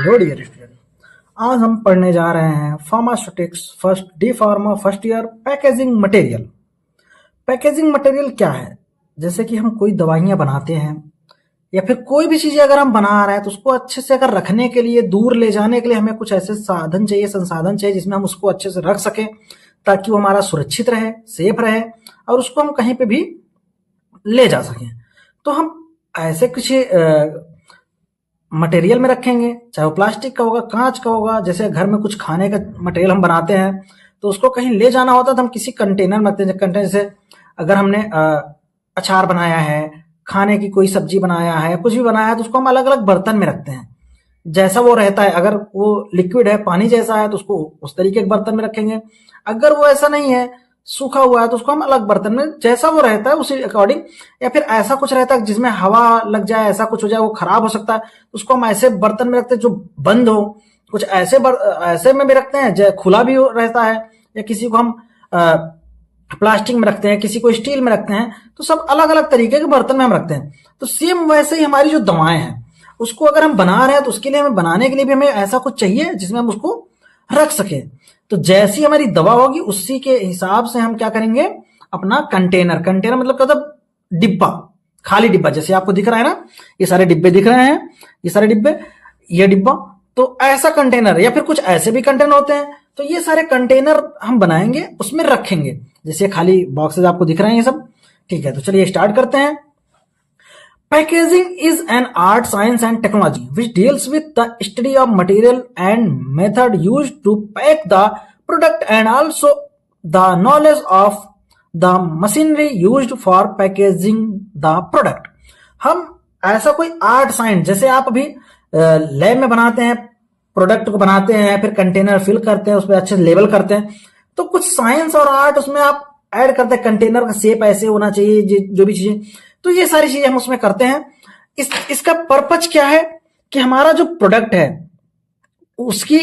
Hello dear student, आज हम पढ़ने जा रहे हैं pharmaceutics first D pharma first year packaging material. Packaging material क्या है? जैसे कि हम कोई दवाइयाँ बनाते हैं या फिर कोई भी चीज़ अगर हम बना रहे हैं तो उसको अच्छे से अगर रखने के लिए, दूर ले जाने के लिए हमें कुछ ऐसे साधन चाहिए, संसाधन चाहिए जिसमें हम उसको अच्छे से रख सकें ताकि वो हमारा सुरक्षित रहे, सेफ रहे और उसको हम कहीं पे भी ले जा सकें। तो हम ऐसे कुछ मटेरियल में रखेंगे, चाहे वो प्लास्टिक का होगा, कांच का होगा। जैसे घर में कुछ खाने का मटेरियल हम बनाते हैं तो उसको कहीं ले जाना होता है तो हम किसी कंटेनर में रखते हैं। कंटेनर जैसे अगर हमने अचार बनाया है, खाने की कोई सब्जी बनाया है, कुछ भी बनाया है तो उसको हम अलग अलग बर्तन में रखते हैं जैसा वो रहता है। अगर वो लिक्विड है, पानी जैसा है तो उसको उस तरीके के बर्तन में रखेंगे। अगर वो ऐसा नहीं है, सूखा हुआ है, तो उसको हम अलग बर्तन में जैसा वो रहता है उसी अकॉर्डिंग। या फिर ऐसा कुछ रहता है जिसमें हवा लग जाए, ऐसा कुछ हो जाए, वो खराब हो सकता है, उसको हम ऐसे बर्तन में रखते हैं जो बंद हो। कुछ ऐसे में भी रखते हैं जो खुला भी रहता है, या किसी को हम प्लास्टिक में रखते हैं, किसी को स्टील में रखते हैं। तो सब अलग अलग तरीके के बर्तन में हम रखते हैं। तो सेम वैसे ही हमारी जो दवाएं हैं उसको अगर हम बना रहे हैं तो उसके लिए हमें बनाने के लिए भी हमें ऐसा कुछ चाहिए जिसमें हम उसको रख सके। तो जैसी हमारी दवा होगी उसी के हिसाब से हम क्या करेंगे, अपना कंटेनर मतलब मतलब डिब्बा, खाली डिब्बा जैसे आपको दिख रहा है ना, ये सारे डिब्बे दिख रहे हैं, ये सारे डिब्बे, ये डिब्बा। तो ऐसा कंटेनर, या फिर कुछ ऐसे भी कंटेनर होते हैं, तो ये सारे कंटेनर हम बनाएंगे, उसमें रखेंगे। जैसे खाली बॉक्सेस आपको दिख रहे हैं ये सब, ठीक है। तो चलिए स्टार्ट करते हैं। Packaging is an art, science and technology which deals with the study of material and method used to pack the product and also the knowledge of the machinery used for packaging the product। हम ऐसा कोई art science, जैसे आप अभी lab में बनाते हैं, product को बनाते हैं, फिर कंटेनर फिल करते हैं, उस पर अच्छे लेबल करते हैं, तो कुछ साइंस और आर्ट उसमें आप ऐड करते हैं। कंटेनर का शेप ऐसे होना चाहिए, जो भी चीजें, तो ये सारी चीजें हम उसमें करते हैं। इसका पर्पज क्या है कि हमारा जो प्रोडक्ट है उसकी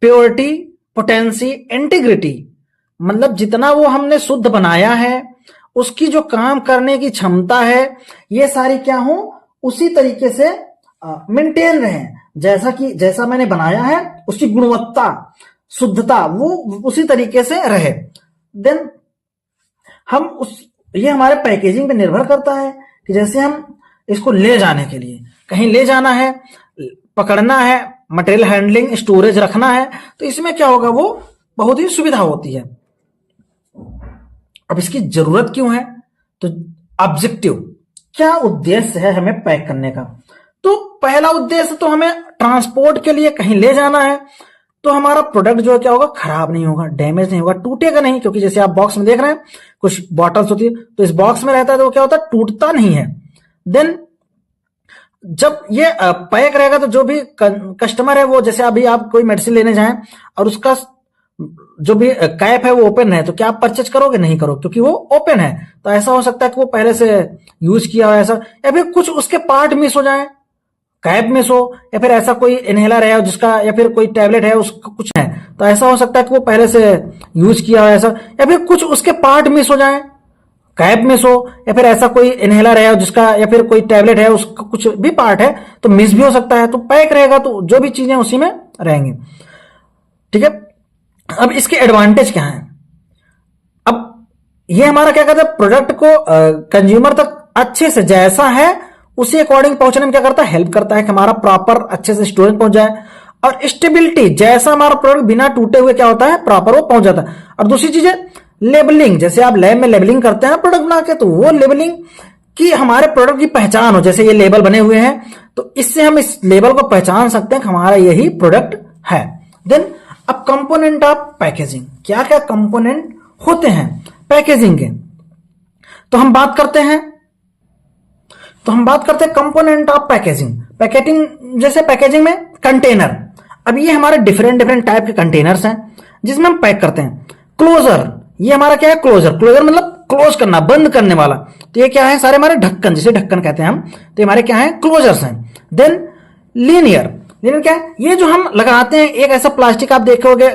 प्योरिटी, पोटेंसी, इंटीग्रिटी, मतलब जितना वो हमने शुद्ध बनाया है उसकी जो काम करने की क्षमता है, ये सारी क्या हो, उसी तरीके से मेंटेन रहे। जैसा मैंने बनाया है उसकी गुणवत्ता, शुद्धता वो उसी तरीके से रहे। देन ये हमारे पैकेजिंग पे निर्भर करता है कि जैसे हम इसको ले जाने के लिए, कहीं ले जाना है, पकड़ना है, मटेरियल हैंडलिंग, स्टोरेज रखना है, तो इसमें क्या होगा, वो बहुत ही सुविधा होती है। अब इसकी जरूरत क्यों है? तो ऑब्जेक्टिव, क्या उद्देश्य है हमें पैक करने का? तो पहला उद्देश्य तो हमें ट्रांसपोर्ट के लिए कहीं ले जाना है, तो हमारा प्रोडक्ट जो है क्या होगा, खराब नहीं होगा, डैमेज नहीं होगा, टूटेगा नहीं। क्योंकि जैसे आप बॉक्स में देख रहे हैं कुछ बॉटल्स होती है, तो इस बॉक्स में रहता है तो वो क्या होता है, टूटता नहीं है। देन जब ये पैक रहेगा तो जो भी कस्टमर है, वो जैसे अभी आप कोई मेडिसिन लेने जाएं और उसका जो भी कैप है वो ओपन है, तो क्या आप परचेज करोगे? नहीं करोगे, क्योंकि वो ओपन है। तो ऐसा हो सकता है कि वो पहले से यूज किया हो ऐसा, या फिर कुछ उसके पार्ट मिस हो जाए, कैप मिस हो, या फिर ऐसा कोई इनहेलर है जिसका, या फिर कोई टैबलेट है उसका कुछ है, तो ऐसा हो सकता है कि वो पहले से यूज किया हो ऐसा, या फिर कुछ उसके पार्ट मिस हो जाए, कैप मिस हो, या फिर ऐसा कोई इनहेलर है जिसका, या फिर कोई टैबलेट है उसका कुछ भी पार्ट है तो मिस भी हो सकता है। तो पैक रहेगा तो जो भी चीजें उसी में रहेंगी, ठीक है। अब इसके एडवांटेज क्या है? अब ये हमारा क्या कहता है, प्रोडक्ट को कंज्यूमर तक अच्छे से जैसा है उसी अकॉर्डिंग पहुंचने में क्या करता है, हेल्प करता है कि हमारा प्रॉपर अच्छे से स्टोरेज पहुंच जाए। और स्टेबिलिटी, जैसा हमारा प्रोडक्ट बिना टूटे हुए क्या होता है, प्रॉपर वो पहुंच जाता है। और दूसरी चीज है लेबलिंग, जैसे आप लैब में लेबलिंग करते हैं ना प्रोडक्ट बना के, तो वो लेबलिंग की हमारे प्रोडक्ट की पहचान हो। जैसे ये लेबल बने हुए हैं तो इससे हम इस लेबल को पहचान सकते हैं कि हमारा यही प्रोडक्ट है। देन अब कंपोनेंट ऑफ पैकेजिंग, क्या क्या कंपोनेंट होते हैं पैकेजिंग के, तो हम बात करते हैं कंपोनेंट ऑफ पैकेजिंग। जैसे पैकेजिंग में कंटेनर, अब ये हमारे डिफरेंट टाइप के कंटेनर्स हैं जिसमें हम पैक करते हैं। क्लोजर, ये हमारा क्या है, क्लोजर मतलब क्लोज करना, बंद करने वाला। तो ये क्या है, सारे हमारे ढक्कन, जिसे ढक्कन कहते हैं हम, तो हमारे क्या है, क्लोजर्स हैं। देन लीनियर क्या है, ये जो हम लगाते हैं, एक ऐसा प्लास्टिक आप देखोगे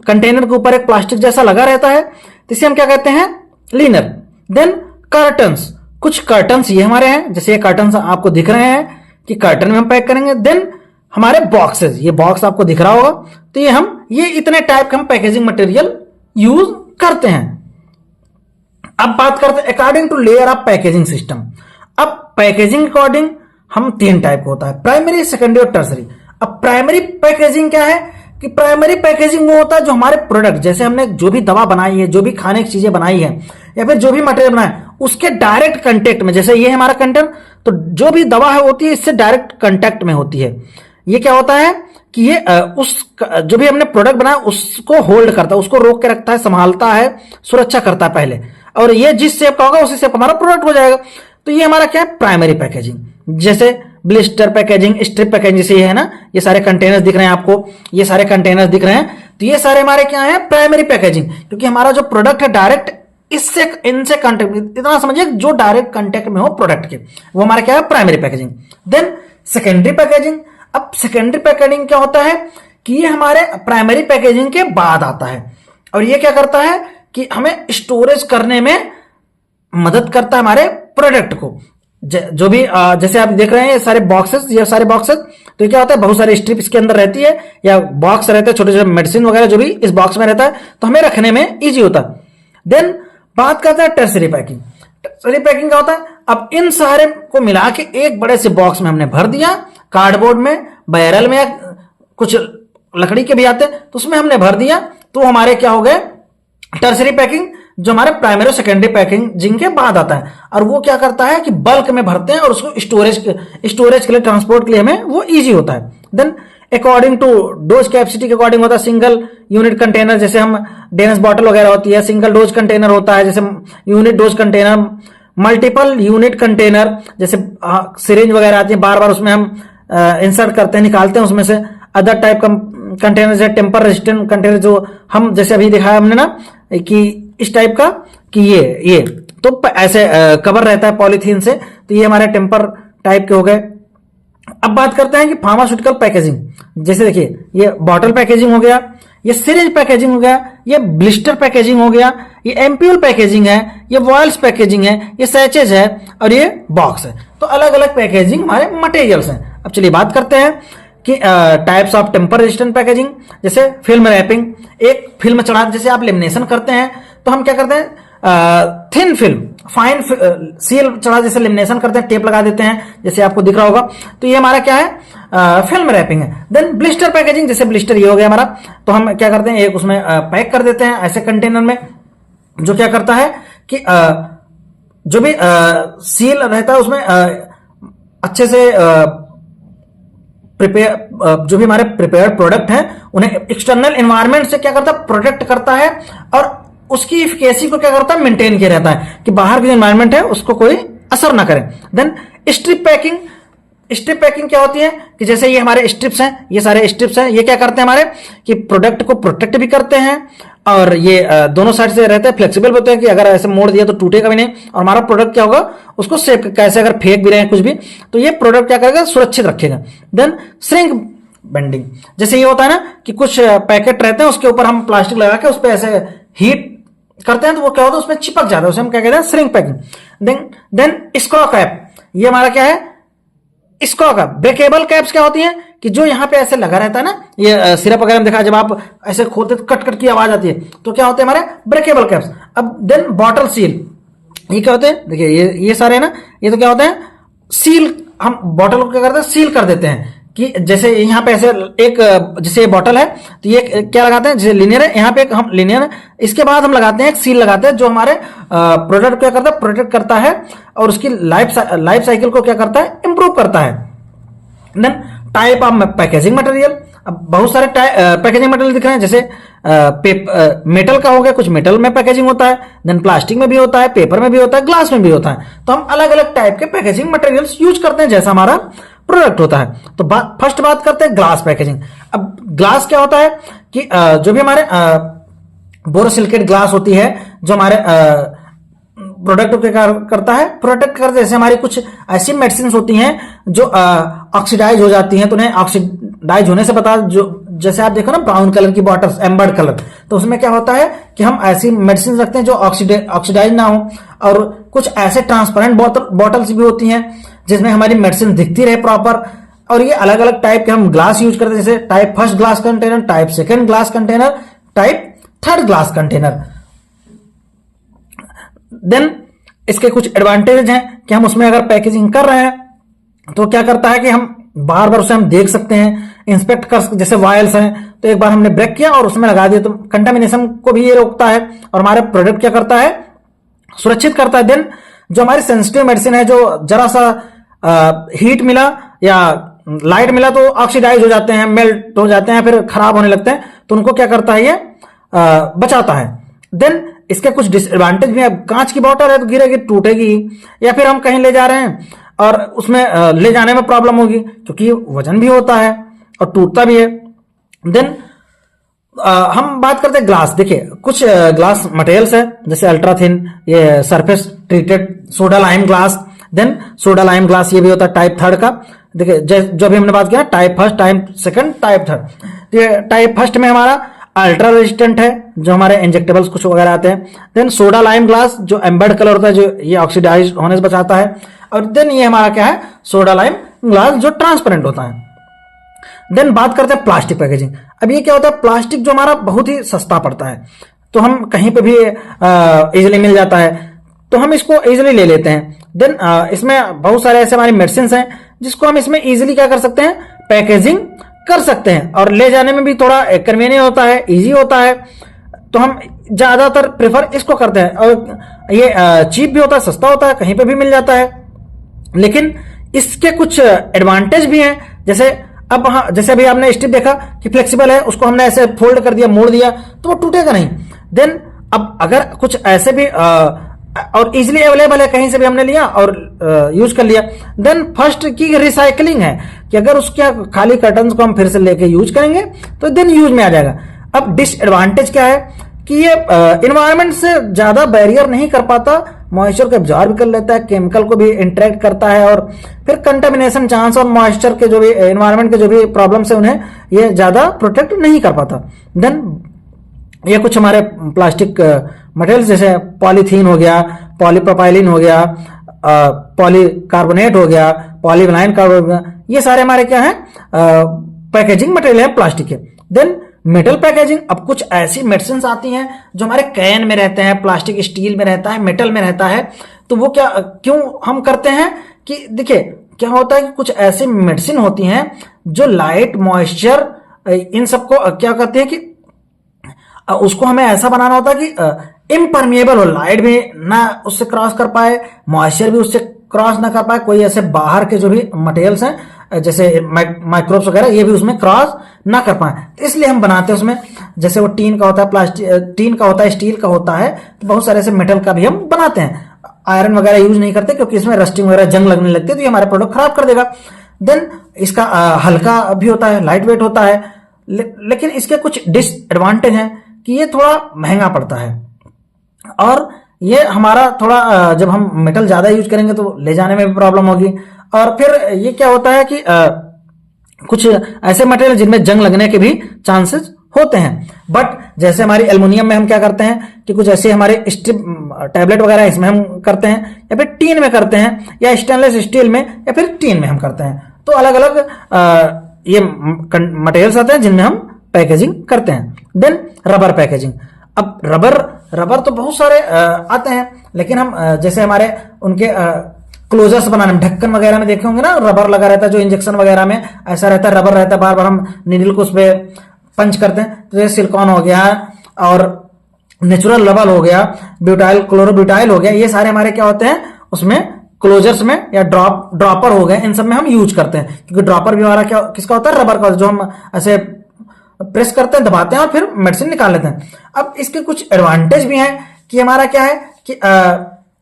कंटेनर के ऊपर एक प्लास्टिक जैसा लगा रहता है, तो इसे हम क्या कहते हैं, लीनियर। देन कर्टन्स, कुछ कर्टन्स ये हमारे हैं, जैसे ये कर्टन्स आपको दिख रहे हैं कि कर्टन में हम पैक करेंगे। देन हमारे बॉक्सेस, ये बॉक्स आपको दिख रहा होगा, तो ये इतने टाइप के हम पैकेजिंग मटेरियल यूज करते हैं। अब बात करते हैं according to layer of packaging system. अब पैकेजिंग अकॉर्डिंग हम 3 टाइप का होता है, प्राइमरी, सेकेंडरी और टर्सरी। अब प्राइमरी पैकेजिंग क्या है कि प्राइमरी पैकेजिंग वो होता है जो हमारे प्रोडक्ट, जैसे हमने जो भी दवा बनाई है, जो भी खाने की चीजें बनाई है, या फिर जो भी मटेरियल बनाया है, उसके डायरेक्ट कंटेक्ट में, जैसे ये हमारा कंटेनर, तो जो भी दवा है होती है इससे डायरेक्ट कंटेक्ट में होती है। ये क्या होता है कि ये जो भी हमने प्रोडक्ट बनाया उसको होल्ड करता है, उसको रोक के रखता है, संभालता है, सुरक्षा करता है पहले, और ये जिस शेप का होगा उसी शेप का हमारा प्रोडक्ट हो जाएगा। तो ये हमारा क्या है, प्राइमरी पैकेजिंग। जैसे ब्लिस्टर पैकेजिंग, स्ट्रिप पैकेजिंग, जैसे ये है ना, ये सारे कंटेनर्स दिख रहे हैं आपको, ये सारे कंटेनर्स दिख रहे हैं, तो ये सारे हमारे क्या है, प्राइमरी पैकेजिंग, क्योंकि हमारा जो प्रोडक्ट है डायरेक्ट इससे इनसे कांटेक्ट, इतना समझिए जो डायरेक्ट कांटेक्ट में हो प्रोडक्ट के, वो हमारा क्या है, primary packaging. Then secondary packaging. अब सेकेंडरी पैकेजिंग क्या होता है कि ये हमारे प्राइमरी पैकेजिंग के बाद आता है, और ये क्या करता है कि हमें स्टोरेज करने में मदद करता है हमारे प्रोडक्ट को। जो भी जैसे आप देख रहे हैं ये सारे बॉक्सेस, तो ये क्या होता है, बहुत सारे स्ट्रिप इसके अंदर रहती है, या बॉक्स रहते हैं छोटे छोटे मेडिसिन वगैरह, जो भी इस बॉक्स में रहता है, तो हमें रखने में इजी होता है। देन बात करते हैं टर्सरी पैकिंग। टर्सरी पैकिंग क्या होता है, अब इन सारे को मिला के एक बड़े से बॉक्स में हमने भर दिया, कार्डबोर्ड में, बैरल में, कुछ लकड़ी के भी आते हैं, तो उसमें हमने भर दिया, तो हमारे क्या हो गए, टर्सरी पैकिंग, जो हमारे प्राइमरी और सेकेंडरी पैकेजिंग के बाद आता है। और वो क्या करता है कि बल्क में भरते हैं और उसको स्टोरेज के लिए, ट्रांसपोर्ट के लिए हमें वो इजी होता है। Then according to dose capacity के अकॉर्डिंग होता है, सिंगल यूनिट कंटेनर, जैसे हम डेनिस बॉटल वगैरह होती है, सिंगल डोज कंटेनर होता है, जैसे unit dose container, multiple unit container, जैसे सिरिंज वगैरह आती है, बार बार उसमें हम इंसर्ट करते हैं, निकालते हैं उसमें से। अदर टाइप का कंटेनर जैसे टेम्पर रेजिस्टेंट कंटेनर, जो हम जैसे अभी दिखाया हमने ना कि इस टाइप का, कि ये तो ऐसे कवर रहता है पॉलीथीन से, तो ये हमारे टेम्पर टाइप के हो गए। अब बात करते हैं कि फार्मास्यूटिकल पैकेजिंग। जैसे देखिए ये बॉटल पैकेजिंग हो गया, ये सिरिंज पैकेजिंग हो गया, ये ब्लिस्टर पैकेजिंग हो गया, ये एम्प्यूल पैकेजिंग है, ये वॉयल्स पैकेजिंग है, ये सैचेज है, और ये बॉक्स है। तो अलग अलग पैकेजिंग हमारे मटेरियल्स हैं। अब चलिए बात करते हैं कि types of tamper resistant packaging. जैसे फिल्म रैपिंग, एक फिल्म चढ़ा, जैसे आप लेमिनेशन करते हैं तो हम क्या करते हैं, थिन फिल्म, फाइन सील चढ़ा, जैसे लेमिनेशन करते हैं, टेप लगा देते हैं, जैसे आपको दिख रहा होगा, तो ये हमारा क्या है, फिल्म रैपिंग है। देन ब्लिस्टर पैकेजिंग, जैसे ब्लिस्टर ये हो गया हमारा, तो हम क्या करते हैं, एक उसमें पैक कर देते हैं ऐसे कंटेनर में, जो क्या करता है कि जो भी सील रहता है उसमें अच्छे से प्रिपेयर, जो भी हमारे प्रिपेयर्ड प्रोडक्ट हैं उन्हें एक्सटर्नल एनवायरनमेंट से क्या करता है, प्रोटेक्ट करता है, और उसकी इफिकेसी को क्या करता है, मेंटेन किया रहता है कि बाहर की जो एनवायरनमेंट है उसको कोई असर ना करे। Then strip packing. Strip packing क्या होती है कि जैसे ये हमारे स्ट्रिप्स हैं, ये सारे स्ट्रिप्स हैं, ये क्या करते हैं हमारे कि प्रोडक्ट को प्रोटेक्ट भी करते हैं, और ये दोनों साइड से रहते हैं, फ्लेक्सिबल होते हैं कि अगर ऐसे मोड़ दिया तो टूटेगा भी नहीं, और हमारा प्रोडक्ट क्या होगा, उसको सेफ, कैसे अगर फेंक भी रहे हैं कुछ भी, तो ये प्रोडक्ट क्या करेगा, सुरक्षित रखेगा। देन श्रिंक बेंडिंग, जैसे ये होता है ना कि कुछ पैकेट रहते हैं, उसके ऊपर हम प्लास्टिक लगा के उस पर ऐसे हीट करते हैं, तो वो क्या होता है, उसमें चिपक जाता है, उसे हम क्या कहते हैं, श्रिंक पैकिंग। देन स्क्रॉ कैप, ये हमारा क्या है, स्क्रॉ कैप। ब्रेकेबल कैप्स क्या होती हैं कि जो यहाँ पे ऐसे लगा रहता है ना, ये सिरप वगैरह में देखा, जब आप ऐसे खोलते तो कट कट की आवाज आती है, तो क्या होते हैं हमारे ब्रेकेबल कैप्स। अब देन बॉटल सील, ये क्या होते हैं, देखिए ये सारे ना, ये तो क्या होते हैं, सील, हम बॉटल को क्या करते हैं, सील कर देते हैं, कि जैसे यहाँ पे ऐसे एक, जैसे ये बॉटल है तो ये क्या लगाते हैं, जैसे लिनियर है, यहाँ पे एक हम लिनियर है, इसके बाद हम लगाते हैं एक सील लगाते हैं, जो हमारे प्रोडक्ट को क्या करता है, प्रोटेक्ट करता है, और उसकी लाइफ साइकिल को क्या करता है, इंप्रूव करता है। Then type of packaging material. अब बहुत सारे पैकेजिंग मटेरियल दिख रहे हैं, जैसे मेटल का हो गया, कुछ मेटल में पैकेजिंग होता है, देन प्लास्टिक में भी होता है, पेपर में भी होता है, ग्लास में भी होता है। तो हम अलग अलग टाइप के पैकेजिंग मटेरियल्स यूज करते हैं जैसा हमारा प्रोडक्ट होता है। तो फर्स्ट बात करते हैं ग्लास पैकेजिंग। अब ग्लास क्या होता है कि जो भी हमारे बोरोसिलिकेट ग्लास होती है, जो हमारे प्रोडक्ट को क्या करता है, प्रोटेक्ट करते हैं। जैसे हमारी कुछ ऐसी मेडिसिन होती हैं जो ऑक्सीडाइज हो जाती हैं, तो उन्हें ऑक्सीडाइज होने से बता, जो जैसे आप देखो ना ब्राउन कलर की बॉटल्स, एम्बर्ड कलर, तो उसमें क्या होता है कि हम ऐसी मेडिसिन रखते हैं जो ऑक्सीडाइज ना हो। और कुछ ऐसे ट्रांसपेरेंट बॉटल्स भी होती हैं जिसमें हमारी मेडिसिन दिखती रहे प्रॉपर, और ये अलग अलग टाइप के हम ग्लास यूज करते हैं, जैसे type first glass container, type second glass container, type third glass container. Then इसके कुछ एडवांटेज हैं कि हम उसमें अगर पैकेजिंग कर रहे हैं तो क्या करता है कि हम बार बार उसे हम देख सकते हैं, इंस्पेक्ट कर, जैसे वायल्स हैं तो एक बार हमने ब्रेक किया और उसमें लगा दिया तो कंटामिनेशन को भी ये रोकता है और हमारे प्रोडक्ट क्या करता है, सुरक्षित करता है। देन जो हमारी सेंसिटिव मेडिसिन है, जो जरा सा हीट मिला या लाइट मिला तो ऑक्सीडाइज हो जाते हैं, मेल्ट हो जाते हैं, फिर खराब होने लगते हैं, तो उनको क्या करता है ये बचाता है। देन इसके कुछ डिसएडवांटेज भी है। कांच की बॉटल है तो गिरेगी, टूटेगी, या फिर हम कहीं ले जा रहे हैं और उसमें ले जाने में प्रॉब्लम होगी क्योंकि वजन भी होता है और टूटता भी है। देन हम बात करते हैं ग्लास। देखिए कुछ ग्लास मटेरियल्स है, जैसे अल्ट्रा थिन, ये surface treated soda lime glass. Then soda lime glass ये भी होता है टाइप थर्ड का। देखिए जो भी हमने बात किया type first, type second, type third. ये टाइप फर्स्ट में हमारा अल्ट्रा रेजिस्टेंट है, जो हमारे इंजेक्टेबल्स कुछ वगैरह आते हैं। देन सोडा लाइम ग्लास जो एम्बर्ड कलर होता है, जो ये ऑक्सीडाइज होने से बचाता है। और देन ये हमारा क्या है, सोडा लाइम ग्लास जो ट्रांसपेरेंट होता है। देन बात करते हैं प्लास्टिक पैकेजिंग। अब ये क्या होता है, प्लास्टिक जो हमारा बहुत ही सस्ता पड़ता है, तो हम कहीं पे भी इजिली मिल जाता है तो हम इसको इजिली ले लेते हैं। देन इसमें बहुत सारे ऐसे हमारी मेडिसिन हैं जिसको हम इसमें इजिली क्या कर सकते हैं, पैकेजिंग कर सकते हैं और ले जाने में भी थोड़ा कन्वीनियंट होता है, इजी होता है, तो हम ज्यादातर प्रेफर इसको करते हैं। और ये चीप भी होता है, सस्ता होता है, कहीं पे भी मिल जाता है। लेकिन इसके कुछ एडवांटेज भी हैं, जैसे अब हाँ, जैसे अभी आपने स्ट्रिप देखा कि फ्लेक्सिबल है, उसको हमने ऐसे फोल्ड कर दिया, मोड़ दिया तो वो टूटेगा नहीं। देन अब अगर कुछ ऐसे भी और इजीली अवेलेबल है, कहीं से भी हमने लिया और यूज कर लिया। देन फर्स्ट की रिसाइकलिंग है कि अगर उसके खाली कर्टन्स को हम फिर से लेके यूज करेंगे तो देन यूज में आ जाएगा। अब डिसएडवांटेज क्या है कि ये इन्वायरमेंट से ज्यादा बैरियर नहीं कर पाता, मॉइस्चर को एब्जॉर्ब कर लेता है, केमिकल को भी इंटरेक्ट करता है और फिर कंटामिनेशन चांस और मॉइस्चर के जो भी एनवायरमेंट के जो भी प्रॉब्लम्स है उन्हें ये ज्यादा प्रोटेक्ट नहीं कर पाता। देन ये कुछ हमारे प्लास्टिक मटेरियल्स जैसे पॉलीथीन हो गया, पॉलीप्रोपाइलिन हो गया, पॉलीकार्बोनेट हो गया, पॉलीविनाइल कार्बोनेट हो गया, ये सारे हमारे क्या है, पैकेजिंग मटेरियल है प्लास्टिक के। Then metal packaging. अब कुछ ऐसी मेडिसिन आती हैं जो हमारे कैन में रहते हैं, प्लास्टिक स्टील में रहता है, मेटल में रहता है, तो वो क्या क्यों हम करते हैं कि देखिए क्या होता है कि कुछ ऐसी मेडिसिन होती हैं जो लाइट, मॉइस्चर, इन सबको क्या कहते हैं कि उसको हमें ऐसा बनाना होता है कि इम्परमिएबल हो, लाइट भी ना उससे क्रॉस कर पाए, मॉइस्चर भी उससे क्रॉस ना कर पाए, कोई ऐसे बाहर के जो भी मटेरियल्स हैं जैसे माइक्रोब्स वगैरह ये भी उसमें क्रॉस ना कर पाए, तो इसलिए हम बनाते हैं उसमें। जैसे वो टीन का होता है, प्लास्टिक टीन का होता है, स्टील का होता है, तो बहुत सारे ऐसे मेटल का भी हम बनाते हैं। आयरन वगैरह यूज नहीं करते क्योंकि इसमें रस्टिंग वगैरह जंग लगने लगती है तो ये हमारे प्रोडक्ट खराब कर देगा। देन इसका हल्का भी होता है, लाइट वेट होता है, लेकिन इसके कुछ डिसएडवांटेज हैं कि ये थोड़ा महंगा पड़ता है और ये हमारा थोड़ा जब हम मेटल ज्यादा यूज करेंगे तो ले जाने में भी प्रॉब्लम होगी। और फिर ये क्या होता है कि कुछ ऐसे मटेरियल जिनमें जंग लगने के भी चांसेस होते हैं। बट जैसे हमारी एल्युमिनियम में हम क्या करते हैं कि कुछ ऐसे हमारे स्ट्रिप टैबलेट वगैरह इसमें हम करते हैं, या फिर टीन में करते हैं, या स्टेनलेस स्टील में, या फिर टीन में हम करते हैं। तो अलग अलग ये मटेरियल्स आते हैं जिनमें हम पैकेजिंग करते हैं। Then rubber packaging. अब रबर तो बहुत सारे आते हैं, लेकिन हम जैसे हमारे उनके क्लोजर्स बनाने में, ढक्कन वगैरह में देखे होंगे ना, रबर लगा रहता है, जो इंजेक्शन वगैरह में ऐसा रहता है, रबर रहता है, बार बार हम नीडल को उस पर पंच करते हैं। तो ये सिलिकॉन हो गया और नेचुरल रबर हो गया, ब्यूटाइल, क्लोरोब्यूटाइल हो गया, ये सारे हमारे क्या होते हैं उसमें क्लोजर्स में, या ड्रॉपर हो गए, इन सब में हम यूज करते हैं। क्योंकि ड्रॉपर भी हमारा क्या किसका होता है, रबर का, जो हम ऐसे प्रेस करते हैं, दबाते हैं और फिर मेडिसिन निकाल लेते हैं। अब इसके कुछ एडवांटेज भी हैं कि हमारा क्या है कि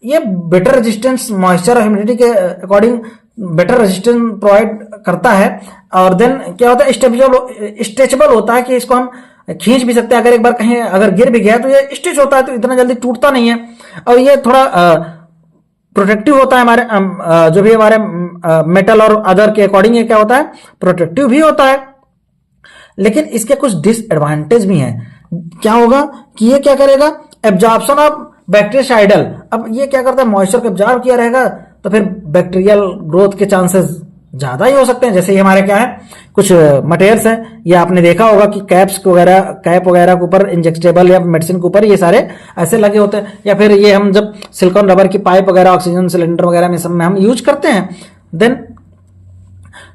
ये बेटर रेजिस्टेंस, मॉइस्चर और ह्यूमिडिटी के अकॉर्डिंग बेटर रेजिस्टेंस प्रोवाइड करता है। और देन क्या होता है, स्ट्रेचेबल होता है कि इसको हम खींच भी सकते हैं, अगर एक बार कहीं अगर गिर भी गया तो ये स्टिच होता है, तो इतना जल्दी टूटता नहीं है। और ये थोड़ा प्रोटेक्टिव होता है हमारे जो भी हमारे मेटल और अदर के अकॉर्डिंग, ये क्या होता है, प्रोटेक्टिव भी होता है। लेकिन इसके कुछ डिसएडवांटेज भी हैं। क्या होगा कि ये क्या करेगा, एब्जॉर्प्शन ऑफ बैक्टीरियासाइडल। अब ये क्या करता है, मॉइस्चर को एब्जॉर्ब किया रहेगा तो फिर बैक्टीरियल ग्रोथ के चांसेस ज़्यादा ही हो सकते हैं। जैसे ये हमारे क्या है, कुछ मटेरियल्स हैं, ये आपने देखा होगा कि कैप्स वगैरह, कैप वगैरह के ऊपर, इंजेक्टेबल या मेडिसिन के ऊपर ये सारे ऐसे लगे होते हैं। या फिर ये हम जब सिलिकॉन रबर की पाइप वगैरह, ऑक्सीजन सिलेंडर वगैरह में सब में हम यूज करते हैं। देन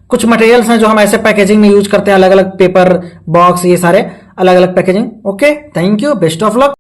कुछ मटेरियल्स हैं जो हम ऐसे पैकेजिंग में यूज करते हैं, अलग अलग पेपर, बॉक्स, ये सारे अलग अलग packaging. Okay, thank you, best of luck.